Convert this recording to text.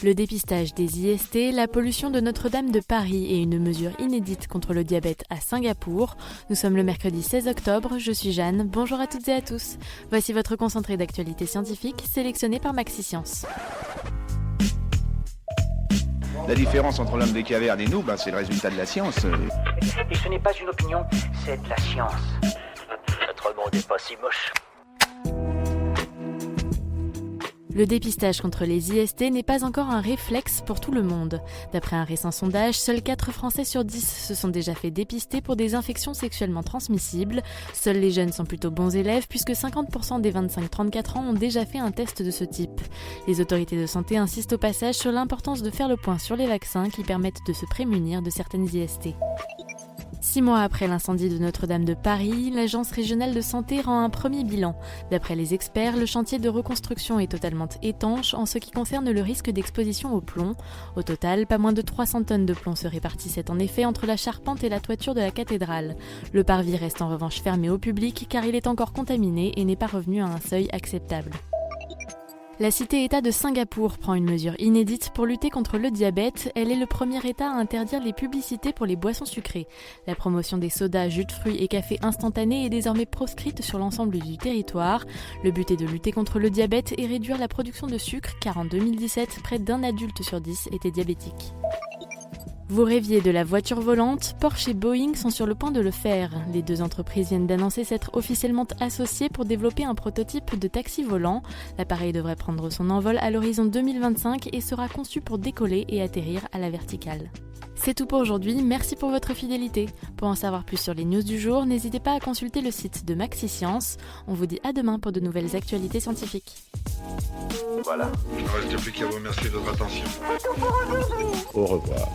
Le dépistage des IST, la pollution de Notre-Dame de Paris et une mesure inédite contre le diabète à Singapour. Nous sommes le mercredi 16 octobre, je suis Jeanne, bonjour à toutes et à tous. Voici votre concentré d'actualité scientifique sélectionné par Maxi Science. La différence entre l'homme des cavernes et nous, c'est le résultat de la science. Et ce n'est pas une opinion, c'est de la science. Notre monde n'est pas si moche. Le dépistage contre les IST n'est pas encore un réflexe pour tout le monde. D'après un récent sondage, seuls 4 Français sur 10 se sont déjà fait dépister pour des infections sexuellement transmissibles. Seuls les jeunes sont plutôt bons élèves puisque 50% des 25-34 ans ont déjà fait un test de ce type. Les autorités de santé insistent au passage sur l'importance de faire le point sur les vaccins qui permettent de se prémunir de certaines IST. 6 mois après l'incendie de Notre-Dame de Paris, l'Agence régionale de santé rend un premier bilan. D'après les experts, le chantier de reconstruction est totalement étanche en ce qui concerne le risque d'exposition au plomb. Au total, pas moins de 300 tonnes de plomb se répartissaient en effet entre la charpente et la toiture de la cathédrale. Le parvis reste en revanche fermé au public car il est encore contaminé et n'est pas revenu à un seuil acceptable. La cité-État de Singapour prend une mesure inédite pour lutter contre le diabète. Elle est le premier État à interdire les publicités pour les boissons sucrées. La promotion des sodas, jus de fruits et cafés instantanés est désormais proscrite sur l'ensemble du territoire. Le but est de lutter contre le diabète et réduire la production de sucre car en 2017, près d'un adulte sur 10 était diabétique. Vous rêviez de la voiture volante, Porsche et Boeing sont sur le point de le faire. Les deux entreprises viennent d'annoncer s'être officiellement associées pour développer un prototype de taxi volant. L'appareil devrait prendre son envol à l'horizon 2025 et sera conçu pour décoller et atterrir à la verticale. C'est tout pour aujourd'hui, merci pour votre fidélité. Pour en savoir plus sur les news du jour, n'hésitez pas à consulter le site de Maxi Science. On vous dit à demain pour de nouvelles actualités scientifiques. Voilà. Il ne reste plus qu'à vous remercier de votre attention. Au revoir.